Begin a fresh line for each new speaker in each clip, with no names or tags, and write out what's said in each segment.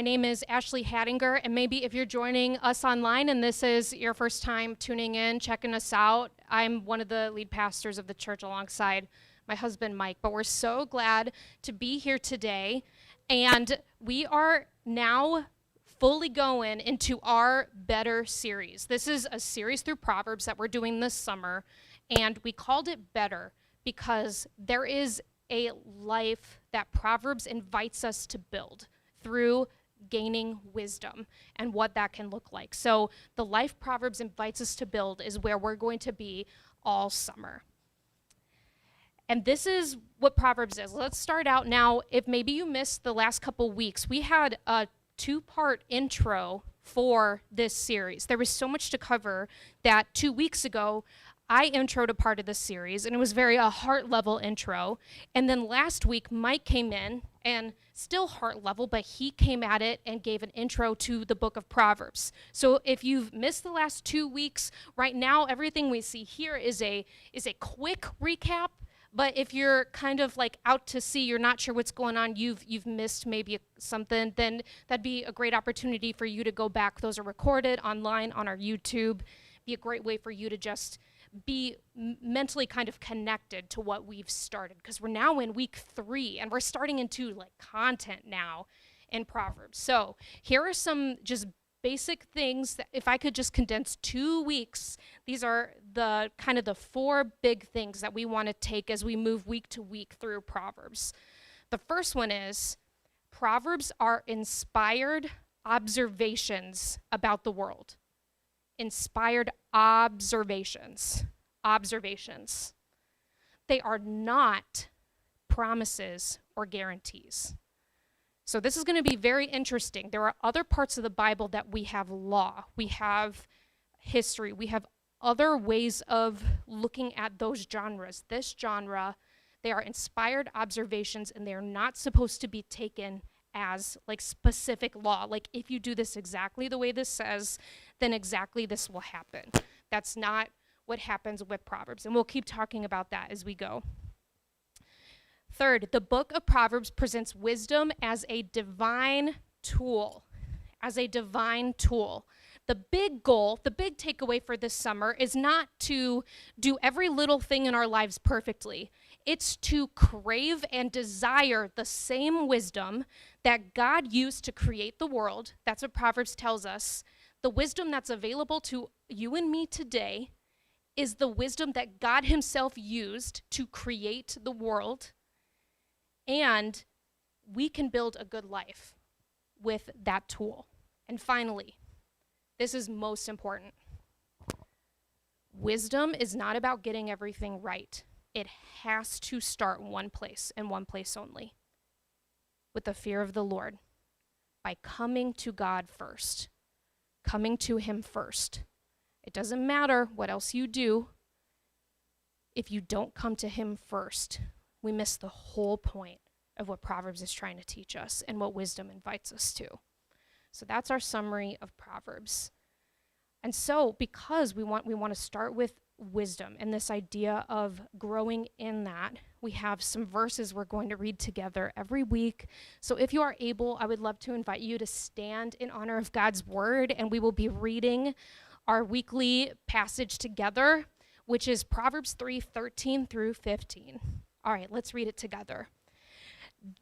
My name is Ashley Hattinger, and maybe if you're joining us online and this is your first time tuning in, checking us out, I'm one of the lead pastors of the church alongside my husband, Mike. But we're so glad to be here today, and we are now fully going into our Better series. This is a series through Proverbs that we're doing this summer, and we called it Better because there is a life that Proverbs invites us to build through gaining wisdom and what that can look like. So the life Proverbs invites us to build is where we're going to be all summer. And this is what Proverbs is. Let's start out now. If maybe you missed the last couple weeks, we had a two-part intro for this series. There was so much to cover that 2 weeks ago, I introed a part of this series, and it was very a heart-level intro. And then last week, Mike came in, and still heart-level, but he came at it and gave an intro to the book of Proverbs. So if you've missed the last 2 weeks, right now, everything we see here is a quick recap. But if you're kind of like out to sea, you're not sure what's going on, you've missed maybe something, then that'd be a great opportunity for you to go back. Those are recorded online on our YouTube. Be a great way for you to just be mentally kind of connected to what we've started, because we're now in week 3 and we're starting into like content now in Proverbs. So here are some just basic things that if I could just condense 2 weeks, these are the kind of the 4 big things that we want to take as we move week to week through Proverbs. The first one is Proverbs are inspired observations about the world. Inspired observations. They are not promises or guarantees. So this is going to be very interesting. There are other parts of the Bible that we have law, we have history, we have other ways of looking at those genres. This genre, they are inspired observations, and they are not supposed to be taken as like specific law. Like if you do this exactly the way this says, then exactly this will happen. That's not what happens with Proverbs, and we'll keep talking about that as we go. Third, the book of Proverbs presents wisdom as a divine tool. The big goal, the big takeaway for this summer is not to do every little thing in our lives perfectly. It's to crave and desire the same wisdom that God used to create the world. That's what Proverbs tells us. The wisdom that's available to you and me today is the wisdom that God himself used to create the world. And we can build a good life with that tool. And finally, this is most important. Wisdom is not about getting everything right. It has to start one place and one place only, with the fear of the Lord, by coming to God first, coming to him first. It doesn't matter what else you do. If you don't come to him first, we miss the whole point of what Proverbs is trying to teach us and what wisdom invites us to. So that's our summary of Proverbs. And so because we want to start with wisdom and this idea of growing in that, we have some verses we're going to read together every week. So if you are able, I would love to invite you to stand in honor of God's word, and we will be reading our weekly passage together, which is Proverbs 3:13 through 15. All right, let's read it together.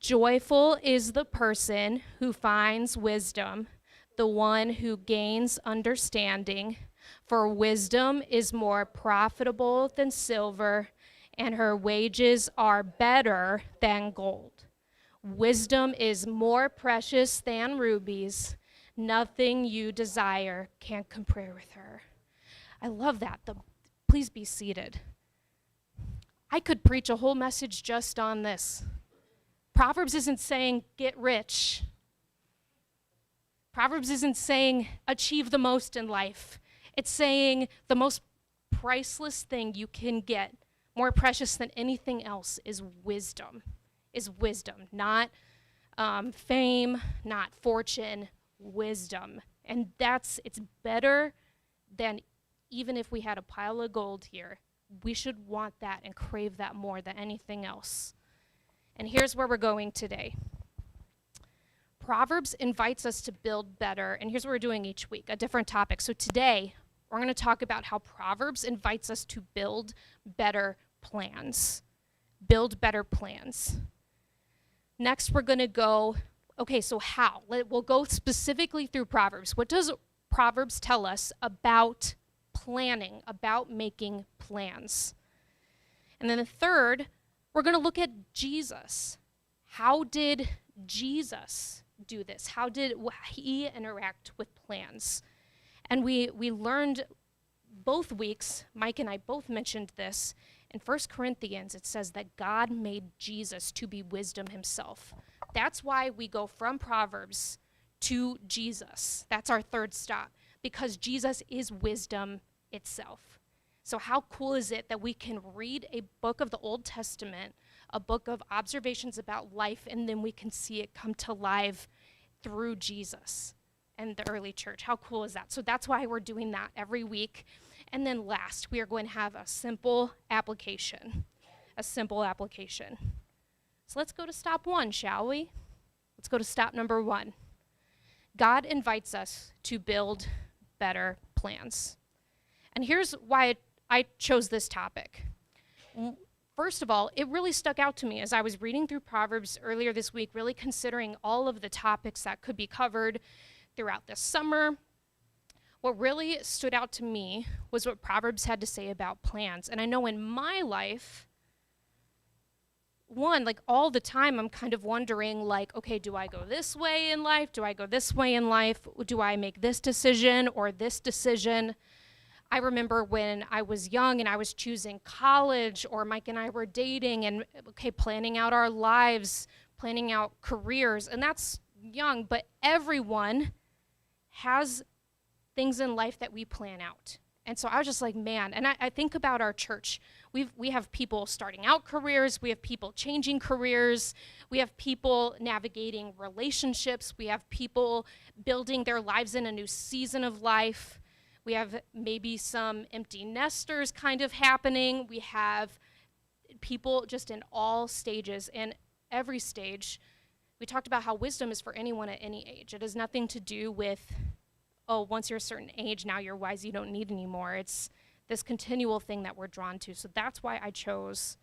Joyful is the person who finds wisdom, the one who gains understanding, for wisdom is more profitable than silver, and her wages are better than gold. Wisdom is more precious than rubies. Nothing you desire can compare with her. I love that. Please be seated. I could preach a whole message just on this. Proverbs isn't saying get rich. Proverbs isn't saying achieve the most in life. It's saying the most priceless thing you can get, more precious than anything else, is wisdom. Not fame, not fortune, wisdom. And it's better than even if we had a pile of gold here. We should want that and crave that more than anything else. And here's where we're going today. Proverbs invites us to build better, and here's what we're doing each week, a different topic. So today, we're going to talk about how Proverbs invites us to build better plans. Build better plans. Next, we're going to go, okay, so how? We'll go specifically through Proverbs. What does Proverbs tell us about planning, about making plans? And then the third, we're going to look at Jesus. How did Jesus do this? How did he interact with plans? And we learned both weeks, Mike and I both mentioned this. In 1 Corinthians, it says that God made Jesus to be wisdom himself. That's why we go from Proverbs to Jesus. That's our third stop, because Jesus is wisdom itself. So how cool is it that we can read a book of the Old Testament, a book of observations about life, and then we can see it come to life through Jesus and the early church? How cool is that? So that's why we're doing that every week. And then last, we are going to have a simple application. A simple application. So let's go to stop one, shall we? Let's go to stop number one. God invites us to build better plans. And here's why I chose this topic. First of all, it really stuck out to me as I was reading through Proverbs earlier this week, really considering all of the topics that could be covered throughout this summer. What really stood out to me was what Proverbs had to say about plans. And I know in my life, all the time I'm kind of wondering, okay, do I go this way in life? Do I go this way in life? Do I make this decision or this decision? I remember when I was young and I was choosing college, or Mike and I were dating and, planning out our lives, planning out careers, and that's young, but everyone has things in life that we plan out. And so I was just like, man, and I think about our church. We have people starting out careers, we have people changing careers, we have people navigating relationships, we have people building their lives in a new season of life. We have maybe some empty nesters kind of happening. We have people just in all stages, and every stage. We talked about how wisdom is for anyone at any age. It has nothing to do with, once you're a certain age, now you're wise, you don't need anymore. It's this continual thing that we're drawn to. So that's why I chose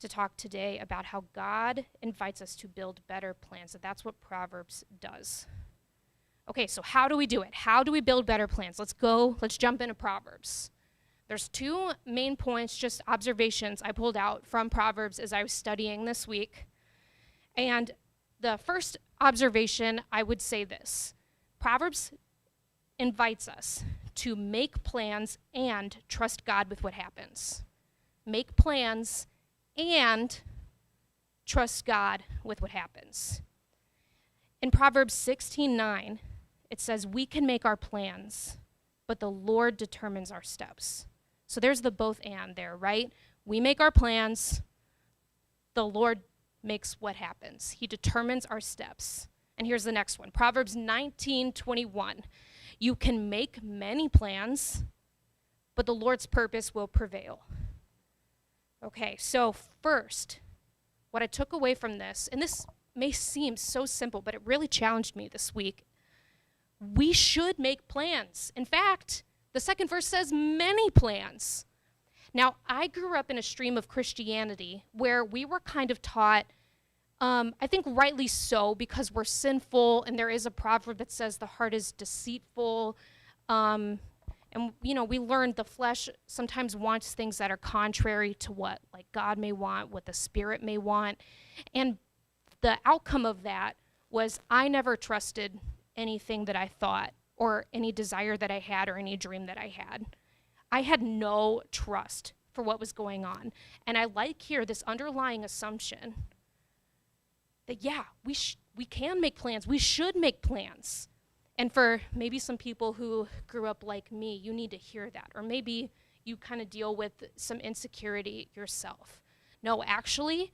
to talk today about how God invites us to build better plans. So that's what Proverbs does. Okay, so how do we do it? How do we build better plans? Let's jump into Proverbs. There's two main points, just observations I pulled out from Proverbs as I was studying this week. And the first observation, I would say this. Proverbs invites us to make plans and trust God with what happens. Make plans and trust God with what happens. In Proverbs 16:9, it says, we can make our plans, but the Lord determines our steps. So there's the both and there, right? We make our plans, the Lord makes what happens. He determines our steps. And here's the next one, Proverbs 19:21. You can make many plans, but the Lord's purpose will prevail. Okay, so first, what I took away from this, and this may seem so simple, but it really challenged me this week. We should make plans. In fact, the second verse says many plans. Now, I grew up in a stream of Christianity where we were kind of taught, I think rightly so, because we're sinful, and there is a proverb that says the heart is deceitful. And, we learned the flesh sometimes wants things that are contrary to what God may want, what the Spirit may want. And the outcome of that was I never trusted anything that I thought or any desire that I had or any dream that I had. I had no trust for what was going on. And I like here this underlying assumption that, we can make plans. We should make plans. And for maybe some people who grew up like me, you need to hear that. Or maybe you kind of deal with some insecurity yourself. No, actually,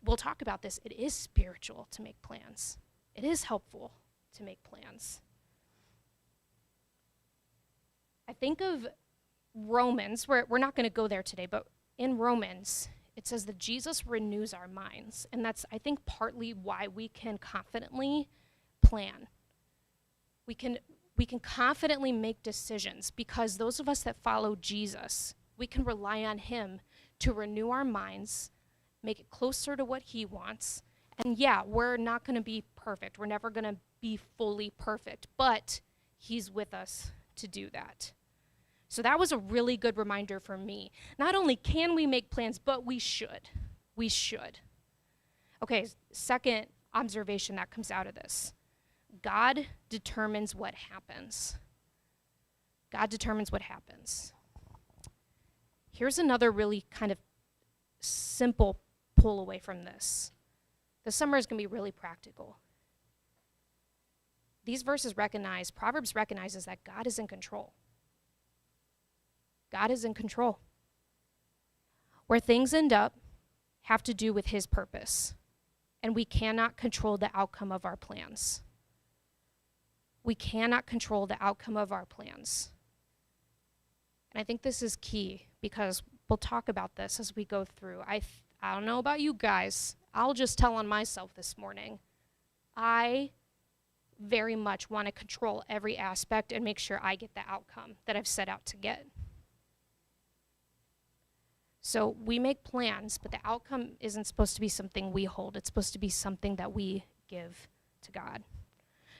we'll talk about this. It is spiritual to make plans. It is helpful to make plans. I think of Romans, we're not going to go there today, but in Romans, it says that Jesus renews our minds. And that's, I think, partly why we can confidently plan. We can confidently make decisions because those of us that follow Jesus, we can rely on him to renew our minds, make it closer to what he wants. And yeah, we're not going to be perfect. We're never going to be fully perfect, but he's with us to do that. So that was a really good reminder for me. Not only can we make plans, but we should. We should. Okay, second observation that comes out of this. God determines what happens. God determines what happens. Here's another really kind of simple pull away from this. The summer is going to be really practical. These verses recognize, Proverbs recognizes that God is in control. God is in control. Where things end up have to do with his purpose, and we cannot control the outcome of our plans. We cannot control the outcome of our plans. And I think this is key because we'll talk about this as we go through. I don't know about you guys. I'll just tell on myself this morning. I very much want to control every aspect and make sure I get the outcome that I've set out to get. So we make plans, but the outcome isn't supposed to be something we hold. It's supposed to be something that we give to God.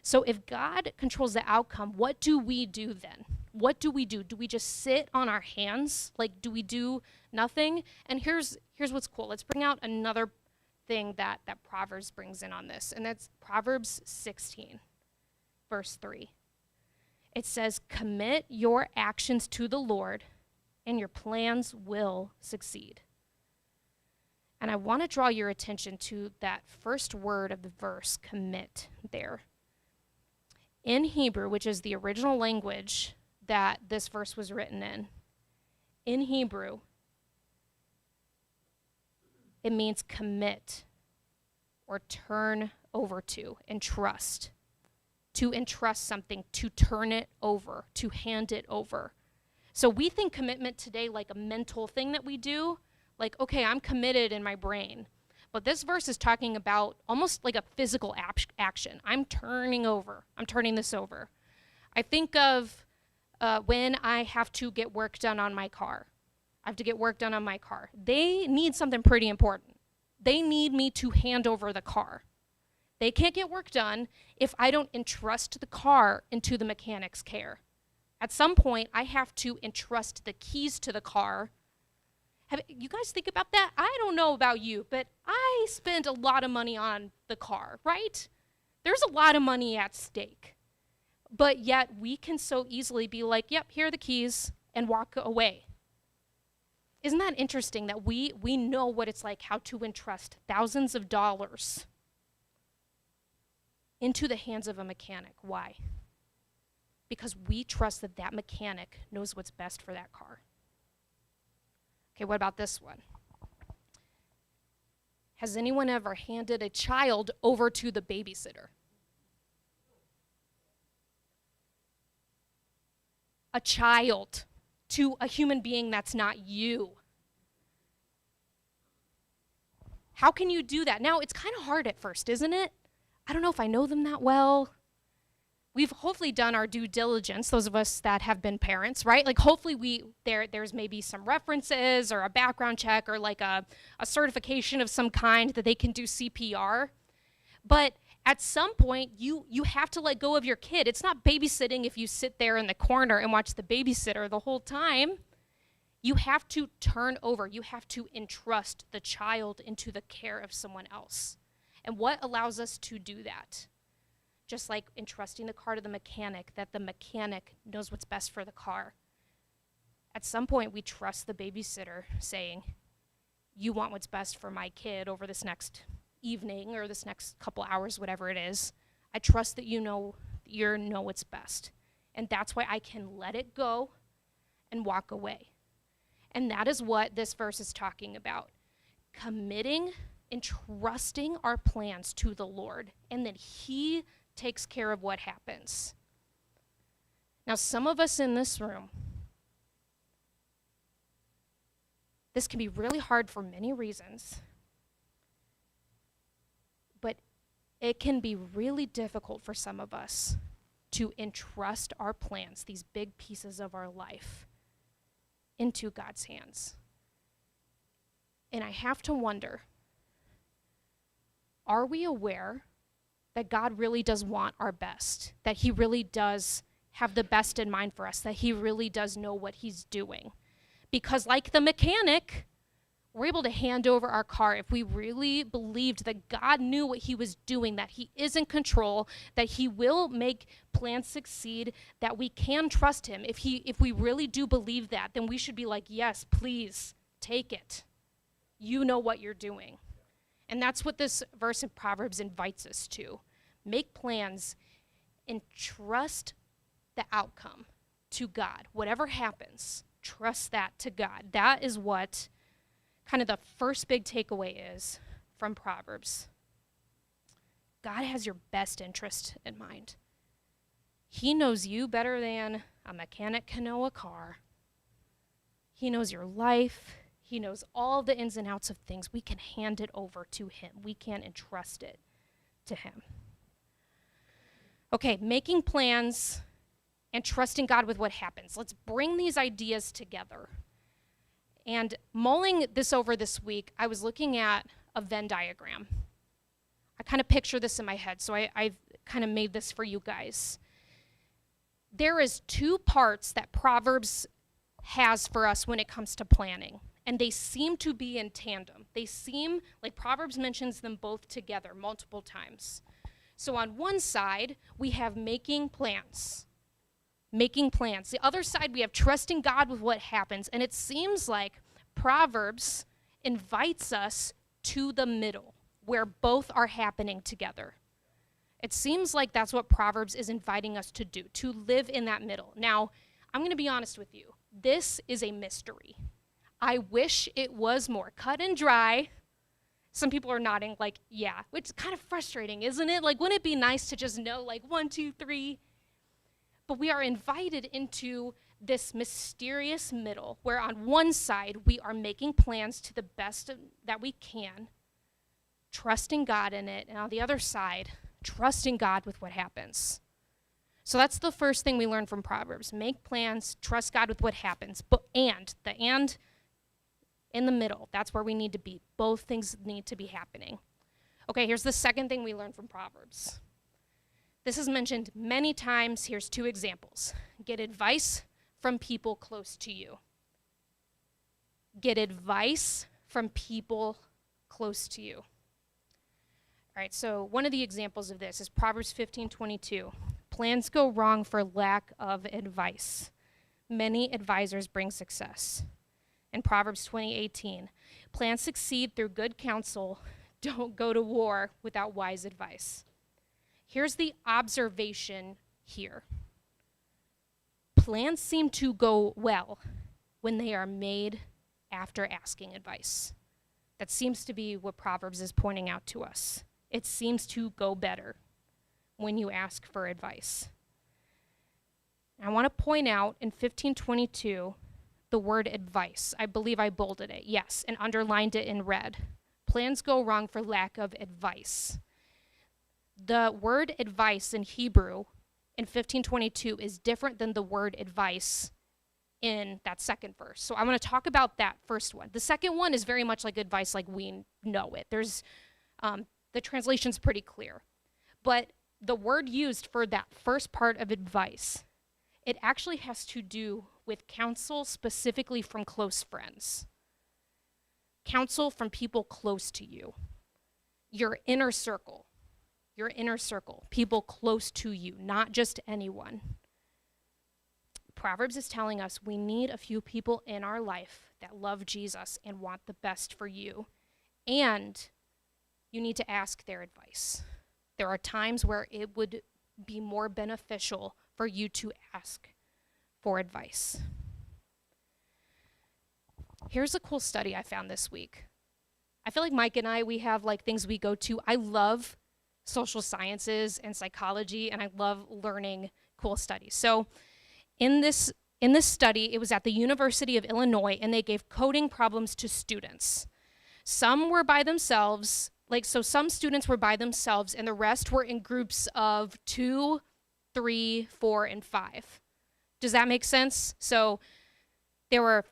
So if God controls the outcome, what do we do then? What do we do? Do we just sit on our hands? Like, do we do nothing? And here's what's cool. Let's bring out another thing that Proverbs brings in on this, and that's Proverbs 16, verse 3. It says, "Commit your actions to the Lord, and your plans will succeed." And I want to draw your attention to that first word of the verse, commit, there. In Hebrew, which is the original language that this verse was written in Hebrew, it means commit or turn over to, entrust. To entrust something, to turn it over, to hand it over. So we think commitment today like a mental thing that we do, like, okay, I'm committed in my brain. But this verse is talking about almost like a physical action. I'm turning this over. I think of when I have to get work done on my car. I have to get work done on my car. They need something pretty important. They need me to hand over the car. They can't get work done if I don't entrust the car into the mechanic's care. At some point, I have to entrust the keys to the car. Have you guys think about that? I don't know about you, but I spend a lot of money on the car, right? There's a lot of money at stake. But yet we can so easily be like, yep, here are the keys, and walk away. Isn't that interesting that we know what it's like, how to entrust thousands of dollars into the hands of a mechanic? Why? Because we trust that that mechanic knows what's best for that car. Okay, what about this one? Has anyone ever handed a child over to the babysitter? A child to a human being that's not you. How can you do that? Now, it's kind of hard at first, isn't it? I don't know if I know them that well. We've hopefully done our due diligence, those of us that have been parents, right? Like hopefully there's maybe some references or a background check or like a certification of some kind that they can do CPR. But at some point, you have to let go of your kid. It's not babysitting if you sit there in the corner and watch the babysitter the whole time. You have to turn over. You have to entrust the child into the care of someone else. And what allows us to do that? Just like entrusting the car to the mechanic, that the mechanic knows what's best for the car. At some point, we trust the babysitter saying, you want what's best for my kid over this next evening or this next couple hours, whatever it is. I trust that you know what's best. And that's why I can let it go and walk away. And that is what this verse is talking about. Committing and trusting our plans to the Lord, and that he takes care of what happens. Now, some of us in this room, This can be really hard for many reasons, but it can be really difficult for some of us to entrust our plans, these big pieces of our life, into God's hands. And I have to wonder, are we aware that God really does want our best, that he really does have the best in mind for us, that he really does know what he's doing? Because like the mechanic, we're able to hand over our car if we really believed that God knew what he was doing, that he is in control, that he will make plans succeed, that we can trust him. If we really do believe that, then we should be like, yes, please, take it. You know what you're doing. And that's what this verse in Proverbs invites us to. Make plans and trust the outcome to God. Whatever happens, trust that to God. That is what kind of the first big takeaway is from Proverbs. God has your best interest in mind. He knows you better than a mechanic can know a car. He knows your life. He knows all the ins and outs of things. We can hand it over to him. We can entrust it to him. Okay, making plans and trusting God with what happens. Let's bring these ideas together. And mulling this over this week, I was looking at a Venn diagram. I kind of picture this in my head, so I've kind of made this for you guys. There is two parts that Proverbs has for us when it comes to planning, and they seem to be in tandem. They seem like Proverbs mentions them both together multiple times. So on one side, we have making plans. Making plans. The other side, we have trusting God with what happens. And it seems like Proverbs invites us to the middle, where both are happening together. It seems like that's what Proverbs is inviting us to do, to live in that middle. Now, I'm going to be honest with you. This is a mystery. I wish it was more cut and dry. Some people are nodding like, yeah, which is kind of frustrating, isn't it? Like, wouldn't it be nice to just know, like, 1, 2, 3? But we are invited into this mysterious middle where on one side we are making plans to the best that we can, trusting God in it, and on the other side, trusting God with what happens. So that's the first thing we learn from Proverbs. Make plans, trust God with what happens. And in the middle, that's where we need to be. Both things need to be happening. Okay, here's the second thing we learn from Proverbs. This is mentioned many times. Here's 2 examples. Get advice from people close to you. Get advice from people close to you. All right, so one of the examples of this is Proverbs 15:22. Plans go wrong for lack of advice. Many advisors bring success. And Proverbs 20:18. Plans succeed through good counsel. Don't go to war without wise advice. Here's the observation here. Plans seem to go well when they are made after asking advice. That seems to be what Proverbs is pointing out to us. It seems to go better when you ask for advice. I want to point out in 15:22 the word advice. I believe I bolded it, yes, and underlined it in red. Plans go wrong for lack of advice. The word advice in Hebrew in 15:22 is different than the word advice in that second verse. So I want to talk about that first one. The second one is very much like advice like we know it. There's the translation's pretty clear. But the word used for that first part of advice, it actually has to do with counsel specifically from close friends. Counsel from people close to you. Your inner circle. Your inner circle, people close to you, not just anyone. Proverbs is telling us we need a few people in our life that love Jesus and want the best for you. And you need to ask their advice. There are times where it would be more beneficial for you to ask for advice. Here's a cool study I found this week. I feel like Mike and I, we have like things we go to. I love social sciences and psychology, and I love learning cool studies. So in this In this study, it was at the University of Illinois, and they gave coding problems to students. Some were by themselves, so some students were by themselves, and the rest were in groups of 2, 3, 4, and 5. Does that make sense? So there were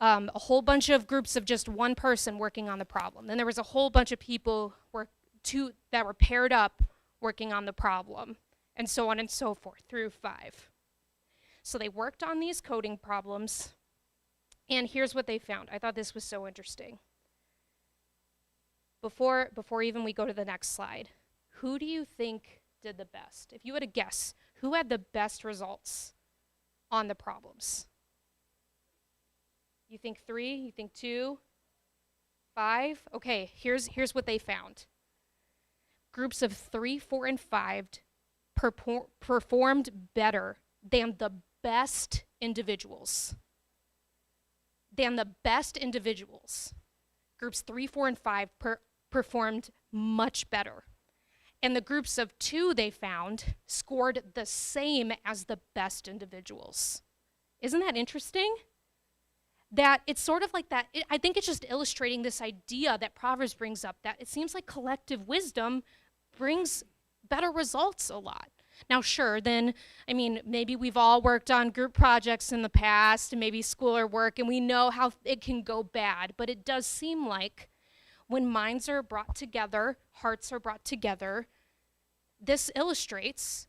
a whole bunch of groups of just one person working on the problem. Then there was a whole bunch of people that were paired up working on the problem, and so on and so forth through 5. So they worked on these coding problems, and here's what they found. I thought this was so interesting. Before even we go to the next slide, who do you think did the best? If you had to guess, who had the best results on the problems? You think 3? You think 2? 5? Okay, here's what they found. Groups of 3, 4, and 5 performed better than the best individuals. Groups 3, 4, and 5 performed much better. And the groups of 2 they found scored the same as the best individuals. Isn't that interesting? That it's sort of like that. I think it's just illustrating this idea that Proverbs brings up, that it seems like collective wisdom brings better results a lot. Now, sure, then, maybe we've all worked on group projects in the past, and maybe school or work, and we know how it can go bad, but it does seem like when minds are brought together, hearts are brought together, this illustrates,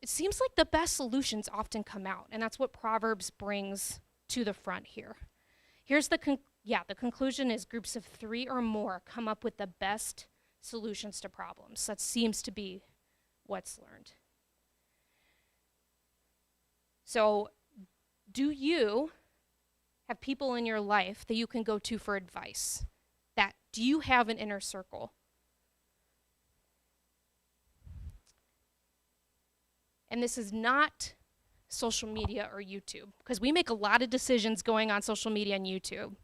it seems like the best solutions often come out, and that's what Proverbs brings to the front here. Here's the conclusion is groups of 3 or more come up with the best solutions to problems. That seems to be what's learned. So, do you have people in your life that you can go to for advice? Do you have an inner circle? And this is not social media or YouTube, because we make a lot of decisions going on social media and YouTube.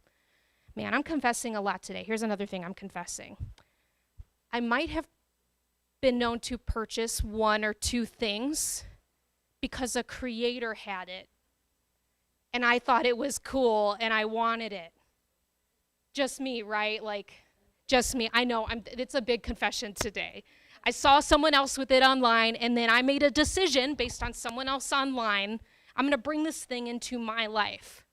Man, I'm confessing a lot today. Here's another thing I'm confessing. I might have been known to purchase 1 or 2 things because a creator had it, and I thought it was cool, and I wanted it. Just me, right? Just me. I know, it's a big confession today. I saw someone else with it online, and then I made a decision based on someone else online. I'm going to bring this thing into my life.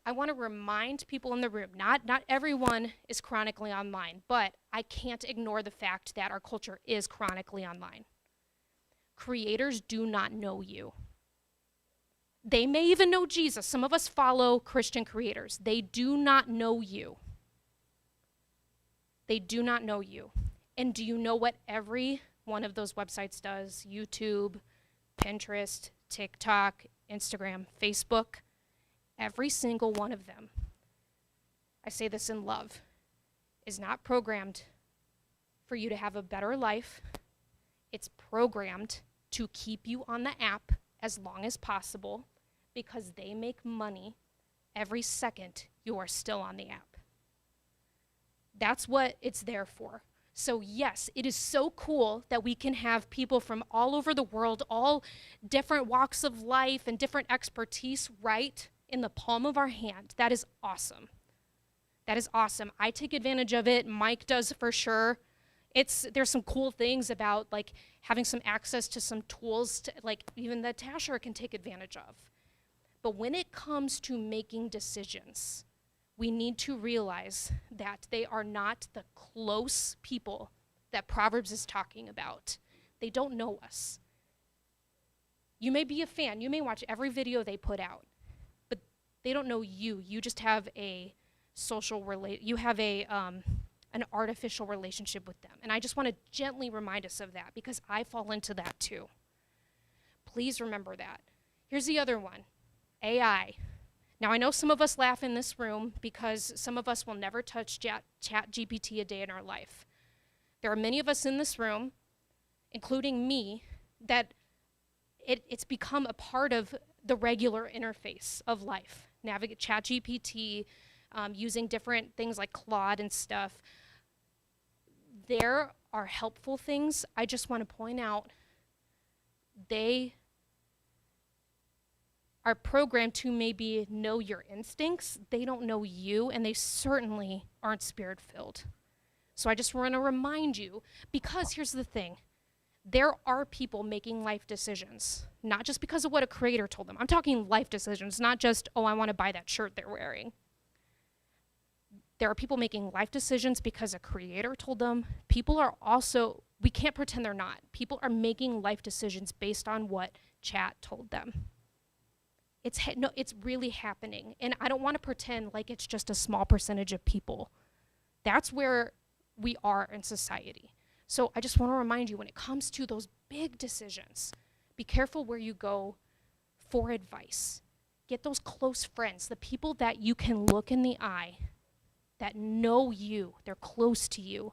I want to remind people in the room, not everyone is chronically online, but I can't ignore the fact that our culture is chronically online. Creators do not know you. They may even know Jesus. Some of us follow Christian creators. They do not know you. They do not know you. And do you know what every one of those websites does? YouTube, Pinterest, TikTok, Instagram, Facebook. Every single one of them, I say this in love, is not programmed for you to have a better life. It's programmed to keep you on the app as long as possible, because they make money every second you are still on the app. That's what it's there for. So yes, it is so cool that we can have people from all over the world, all different walks of life and different expertise right in the palm of our hand. That is awesome. That is awesome. I take advantage of it. Mike does for sure. There's some cool things about having some access to some tools even that Tasher can take advantage of. But when it comes to making decisions, we need to realize that they are not the close people that Proverbs is talking about. They don't know us. You may be a fan. You may watch every video they put out, but they don't know you. You just have a an artificial relationship with them. And I just want to gently remind us of that, because I fall into that too. Please remember that. Here's the other one, AI. Now, I know some of us laugh in this room because some of us will never touch ChatGPT a day in our life. There are many of us in this room, including me, that it's become a part of the regular interface of life. Navigate ChatGPT, using different things like Claude and stuff. There are helpful things. I just want to point out they are programmed to maybe know your instincts. They don't know you, and they certainly aren't spirit-filled. So I just want to remind you, because here's the thing. There are people making life decisions, not just because of what a creator told them. I'm talking life decisions, not just, oh, I want to buy that shirt they're wearing. There are people making life decisions because a creator told them. People are also, we can't pretend they're not. People are making life decisions based on what chat told them. It's really happening. And I don't want to pretend like it's just a small percentage of people. That's where we are in society. So I just want to remind you, when it comes to those big decisions, be careful where you go for advice. Get those close friends, the people that you can look in the eye, that know you, they're close to you,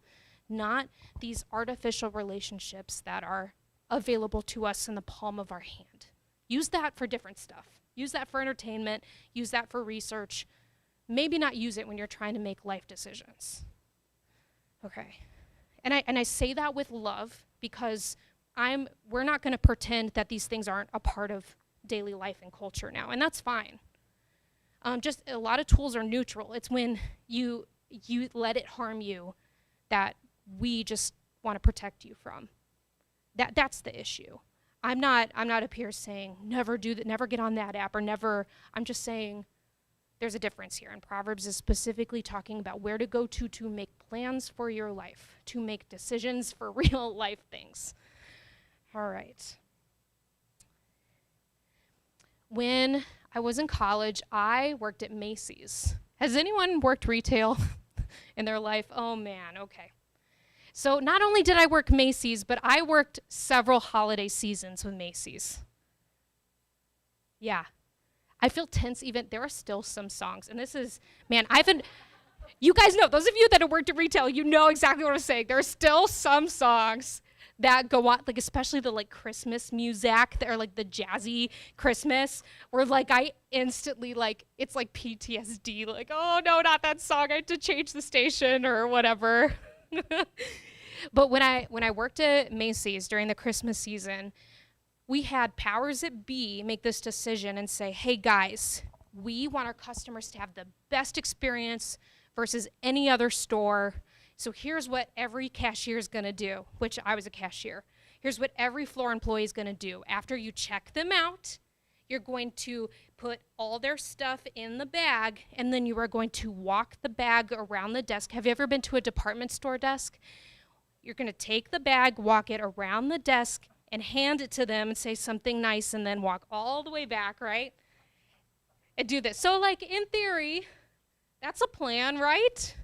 not these artificial relationships that are available to us in the palm of our hand. Use that for different stuff. Use that for entertainment. Use that for research. Maybe not use it when you're trying to make life decisions. Okay. And I say that with love, because we're not going to pretend that these things aren't a part of daily life and culture now, and that's fine. Just a lot of tools are neutral. It's when you let it harm you that we just want to protect you from. That's the issue. I'm not up here saying never do that, never get on that app, or never. I'm just saying there's a difference here. And Proverbs is specifically talking about where to go to make plans for your life, to make decisions for real life things. All right. When I was in college, I worked at Macy's. Has anyone worked retail in their life? Oh man, okay. So not only did I work Macy's, but I worked several holiday seasons with Macy's. Yeah. I feel tense even, there are still some songs, and this is, man, you guys know, those of you that have worked at retail, you know exactly what I'm saying. There are still some songs that go on, like especially the like Christmas music, that are like the jazzy Christmas, where like I instantly like, it's like PTSD, like, oh no, not that song, I had to change the station or whatever. But when I worked at Macy's during the Christmas season, we had powers that be make this decision and say, hey guys, we want our customers to have the best experience versus any other store. So here's what every cashier is going to do, which I was a cashier. Here's what every floor employee is going to do. After you check them out, you're going to put all their stuff in the bag, and then you are going to walk the bag around the desk. Have you ever been to a department store desk? You're going to take the bag, walk it around the desk, and hand it to them and say something nice, and then walk all the way back, right? And do this. So like in theory, that's a plan, right?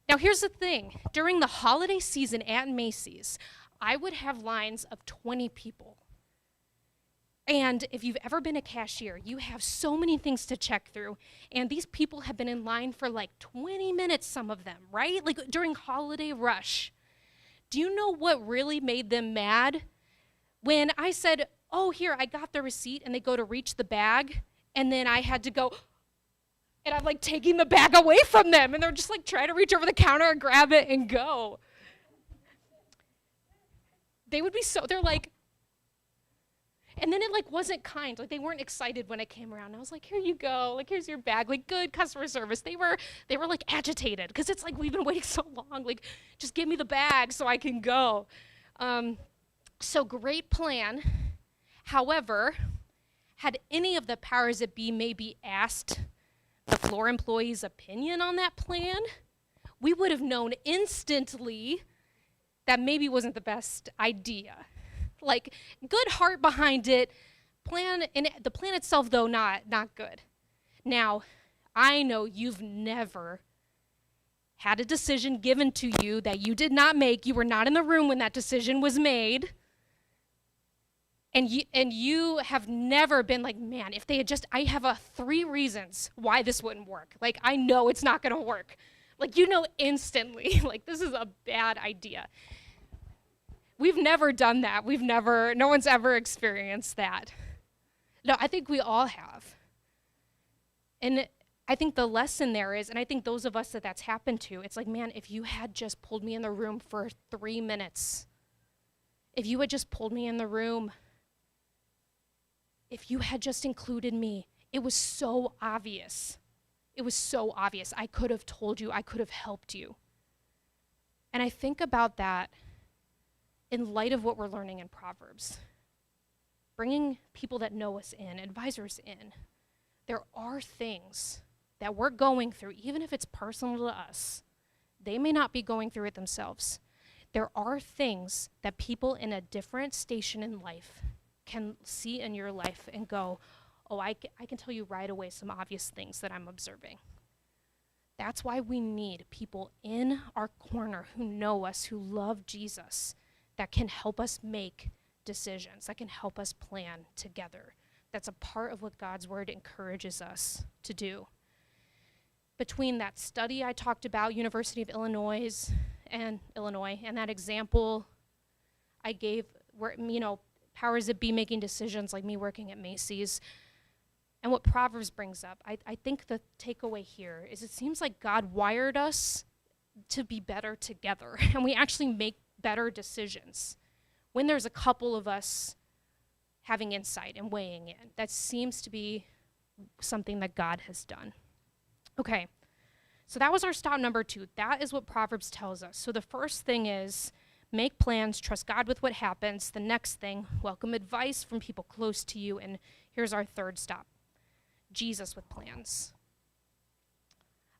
Now here's the thing. During the holiday season at Macy's, I would have lines of 20 people. And if you've ever been a cashier, you have so many things to check through. And these people have been in line for like 20 minutes, some of them, right? Like during holiday rush. Do you know what really made them mad? When I said, oh, here, I got the receipt, and they go to reach the bag, and then I had to go, and I'm like taking the bag away from them, and they're just like trying to reach over the counter and grab it and go. They would be they're like, and then it like wasn't kind, like they weren't excited when I came around. I was like, here you go, like here's your bag, like good customer service. They were like agitated, because it's like we've been waiting so long, like just give me the bag so I can go. So great plan. However, had any of the powers that be maybe asked the floor employee's opinion on that plan, we would have known instantly that maybe wasn't the best idea. Like, good heart behind it, and the plan itself, though, not good. Now, I know you've never had a decision given to you that you did not make. You were not in the room when that decision was made. And you have never been like, man, if they had I have 3 reasons why this wouldn't work. Like, I know it's not going to work. Like, you know instantly, like, this is a bad idea. We've never done that. No one's ever experienced that. No, I think we all have. And I think the lesson there is, and I think those of us that's happened to, it's like, man, if you had just pulled me in the room for 3 minutes, if you had just pulled me in the room if you had just included me, it was so obvious. It was so obvious. I could have told you, I could have helped you. And I think about that in light of what we're learning in Proverbs. Bringing people that know us in, advisors in. There are things that we're going through, even if it's personal to us. They may not be going through it themselves. There are things that people in a different station in life can see in your life and go, oh, I can tell you right away some obvious things that I'm observing. That's why we need people in our corner who know us, who love Jesus, that can help us make decisions, that can help us plan together. That's a part of what God's word encourages us to do. Between that study I talked about, University of Illinois, and that example I gave where, powers that be making decisions like me working at Macy's, and what Proverbs brings up, I think the takeaway here is it seems like God wired us to be better together, and we actually make better decisions when there's a couple of us having insight and weighing in. That seems to be something that God has done. Okay, so that was our stop number 2. That is what Proverbs tells us. So the first thing is make plans, trust God with what happens. The next thing, welcome advice from people close to you. And here's our third stop, Jesus with plans.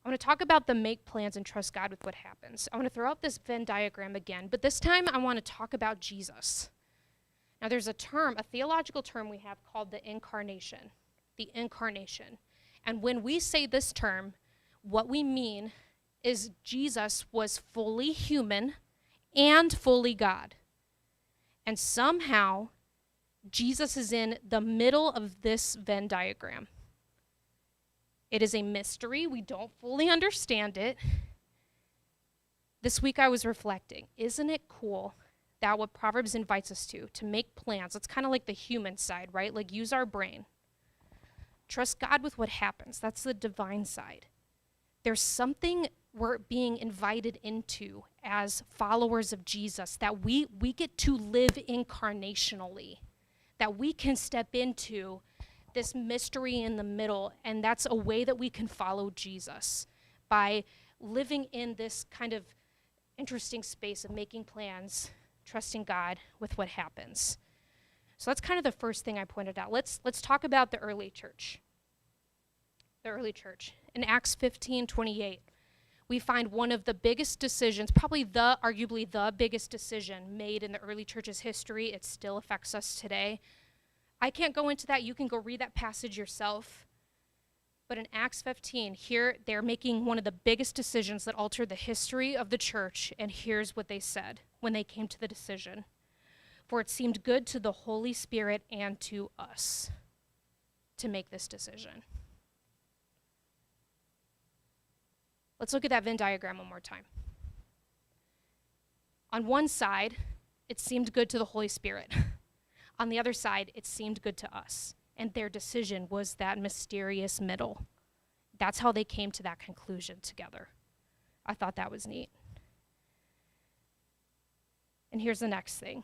I want to talk about the make plans and trust God with what happens. I want to throw out this Venn diagram again, but this time I want to talk about Jesus. Now there's a theological term we have called the incarnation. The incarnation. And when we say this term, what we mean is Jesus was fully human and fully God. And somehow, Jesus is in the middle of this Venn diagram. It is a mystery. We don't fully understand it. This week I was reflecting. Isn't it cool that what Proverbs invites us to make plans? It's kind of like the human side, right? Like use our brain. Trust God with what happens. That's the divine side. There's something we're being invited into as followers of Jesus that we get to live incarnationally, that we can step into this mystery in the middle, and that's a way that we can follow Jesus, by living in this kind of interesting space of making plans, trusting God with what happens. So that's kind of the first thing I pointed out. Let's talk about the early church. The early church. In Acts 15:28, we find one of the biggest decisions, arguably the biggest decision made in the early church's history. It still affects us today. I can't go into that. You can go read that passage yourself. But in Acts 15, here they're making one of the biggest decisions that altered the history of the church. And here's what they said when they came to the decision. For it seemed good to the Holy Spirit and to us to make this decision. Let's look at that Venn diagram one more time. On one side, it seemed good to the Holy Spirit. On the other side, it seemed good to us. And their decision was that mysterious middle. That's how they came to that conclusion together. I thought that was neat. And here's the next thing.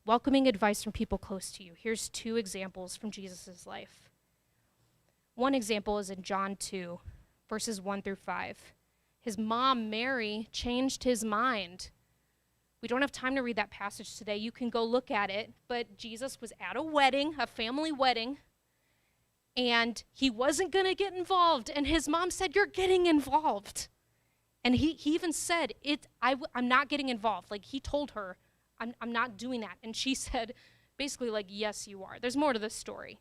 Welcoming advice from people close to you. Here's 2 examples from Jesus' life. One example is in John 2, verses 1 through 5. His mom, Mary, changed his mind. We don't have time to read that passage today. You can go look at it. But Jesus was at a wedding, a family wedding, and he wasn't going to get involved. And his mom said, "You're getting involved." And he even said, I'm not getting involved. Like, he told her, I'm not doing that. And she said, basically like, yes, you are. There's more to this story.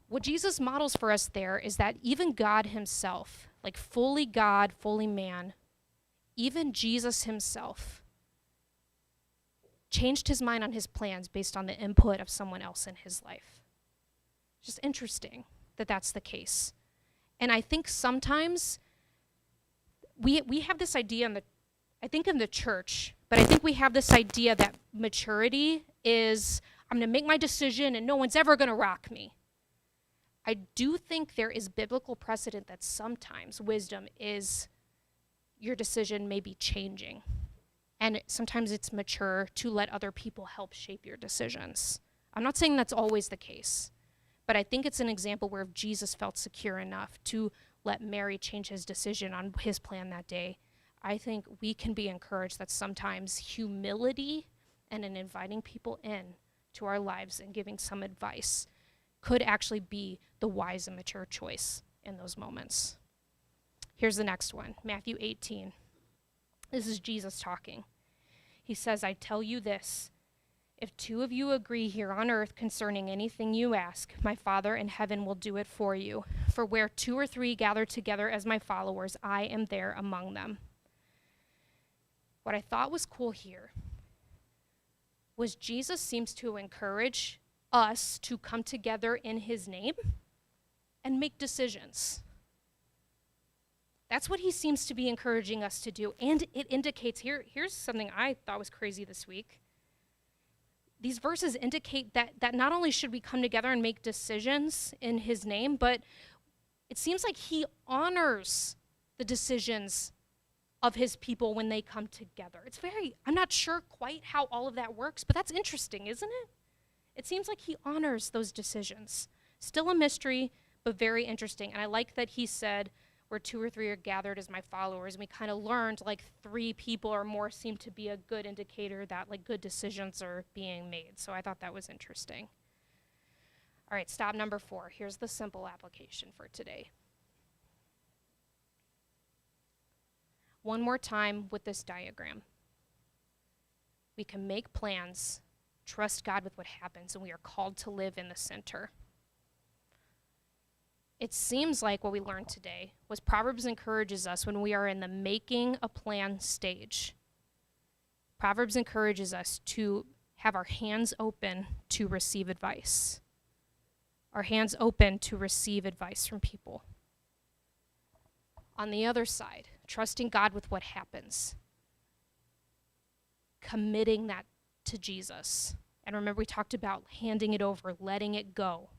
What Jesus models for us there is that even God himself, like fully God, fully man, even Jesus himself changed his mind on his plans based on the input of someone else in his life. Just interesting that that's the case. And I think sometimes we have this idea in the church, but I think we have this idea that maturity is, I'm going to make my decision and no one's ever going to rock me. I do think there is biblical precedent that sometimes wisdom is your decision may be changing. And sometimes it's mature to let other people help shape your decisions. I'm not saying that's always the case, but I think it's an example where if Jesus felt secure enough to let Mary change his decision on his plan that day, I think we can be encouraged that sometimes humility and in inviting people in to our lives and giving some advice could actually be the wise and mature choice in those moments. Here's the next one, Matthew 18. This is Jesus talking. He says, I tell you this, if two of you agree here on earth concerning anything you ask, my Father in heaven will do it for you. For where 2 or 3 gather together as my followers, I am there among them. What I thought was cool here was Jesus seems to encourage us to come together in his name and make decisions. That's what he seems to be encouraging us to do. And it indicates, here's something I thought was crazy this week. These verses indicate that not only should we come together and make decisions in his name, but it seems like he honors the decisions of his people when they come together. I'm not sure quite how all of that works, but that's interesting, isn't it? It seems like he honors those decisions. Still a mystery, but very interesting. And I like that he said, where 2 or 3 are gathered as my followers. And we kind of learned 3 people or more seem to be a good indicator that good decisions are being made. So I thought that was interesting. All right, stop number 4. Here's the simple application for today. One more time with this diagram. We can make plans, trust God with what happens, and we are called to live in the center. It seems like what we learned today was Proverbs encourages us when we are in the making a plan stage. Proverbs encourages us to have our hands open to receive advice. Our hands open to receive advice from people. On the other side, trusting God with what happens. Committing that to Jesus. And remember, we talked about handing it over, letting it go.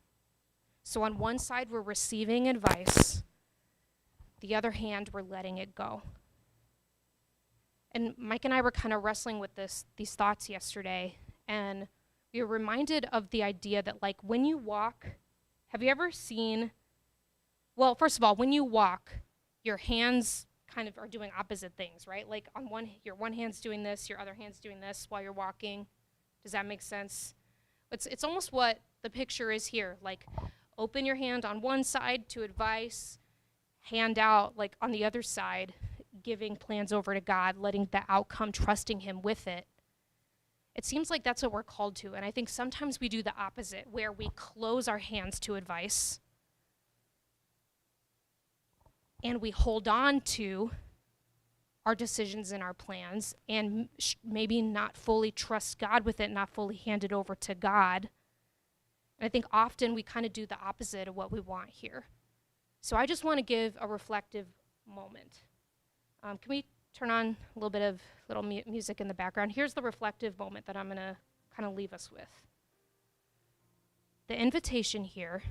So on one side, we're receiving advice. The other hand, we're letting it go. And Mike and I were kind of wrestling with these thoughts yesterday, and we were reminded of the idea that when you walk, have you ever seen, well, first of all, when you walk, your hands kind of are doing opposite things, right? Your one hand's doing this, your other hand's doing this while you're walking. Does that make sense? It's almost what the picture is here. Open your hand on one side to advice, hand out on the other side, giving plans over to God, letting the outcome, trusting him with it. It seems like that's what we're called to. And I think sometimes we do the opposite, where we close our hands to advice and we hold on to our decisions and our plans and maybe not fully trust God with it, not fully hand it over to God. And I think often we kind of do the opposite of what we want here. So I just want to give a reflective moment. Can we turn on a little bit of music in the background? Here's the reflective moment that I'm going to kind of leave us with. The invitation here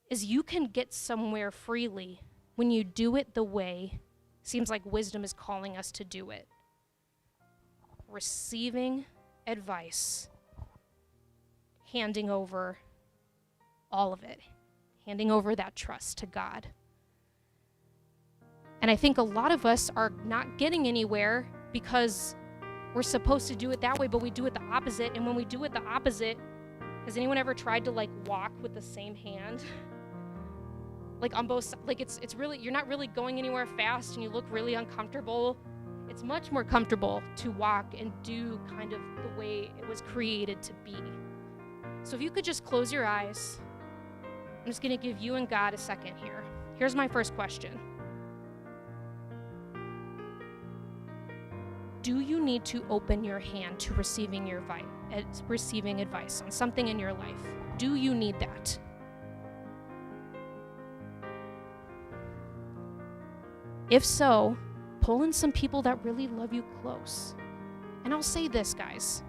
is you can get somewhere freely when you do it the way seems like wisdom is calling us to do it. Receiving advice, handing over all of it, handing over that trust to God. And I think a lot of us are not getting anywhere because we're supposed to do it that way, but we do it the opposite. And when we do it the opposite, has anyone ever tried to walk with the same hand? On both sides, it's really, you're not really going anywhere fast and you look really uncomfortable. It's much more comfortable to walk and do kind of the way it was created to be. So if you could just close your eyes, I'm just going to give you and God a second here. Here's my first question. Do you need to open your hand to receiving advice on something in your life? Do you need that? If so, pull in some people that really love you close. And I'll say this, guys.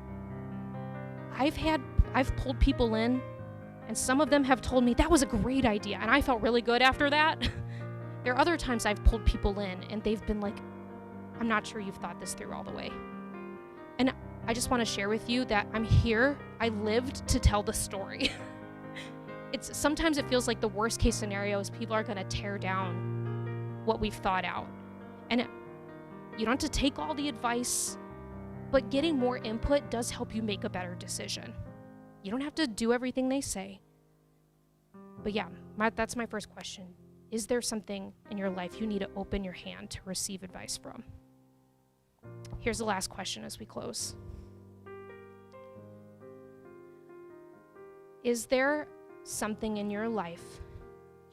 I've pulled people in, and some of them have told me that was a great idea, and I felt really good after that. There are other times I've pulled people in, and they've been like, I'm not sure you've thought this through all the way. And I just want to share with you that I'm here. I lived to tell the story. Sometimes it feels like the worst case scenario is people are going to tear down what we've thought out. And you don't have to take all the advice, but getting more input does help you make a better decision. You don't have to do everything they say. But yeah, that's my first question. Is there something in your life you need to open your hand to receive advice from? Here's the last question as we close. Is there something in your life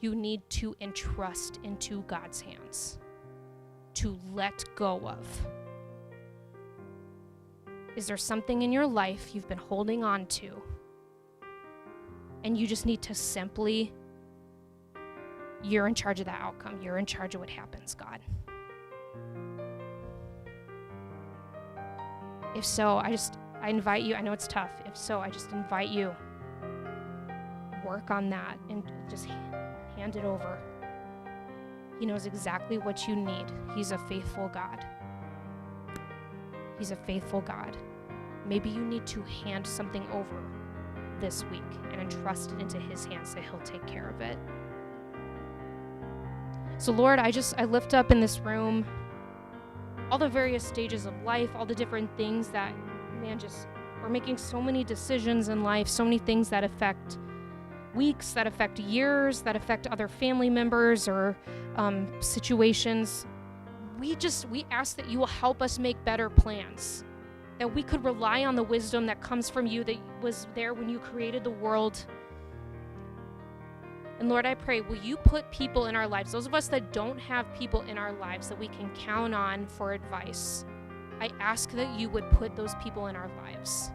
you need to entrust into God's hands, to let go of? Is there something in your life you've been holding on to and you just need to simply, you're in charge of the outcome. You're in charge of what happens, God. If so, I invite you, I know it's tough. If so, I just invite you, work on that and just hand it over. He knows exactly what you need. He's a faithful God. He's a faithful God. Maybe you need to hand something over this week and entrust it into his hands so he'll take care of it. So Lord, I lift up in this room all the various stages of life, all the different things that, we're making so many decisions in life, so many things that affect weeks, that affect years, that affect other family members or situations. We ask that you will help us make better plans, that we could rely on the wisdom that comes from you that was there when you created the world. And Lord, I pray, will you put people in our lives, those of us that don't have people in our lives that we can count on for advice, I ask that you would put those people in our lives.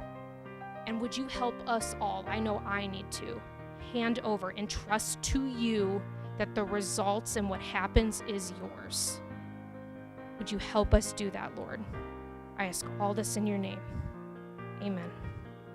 And would you help us all, I know I need to, hand over and trust to you that the results and what happens is yours. Would you help us do that, Lord? I ask all this in your name.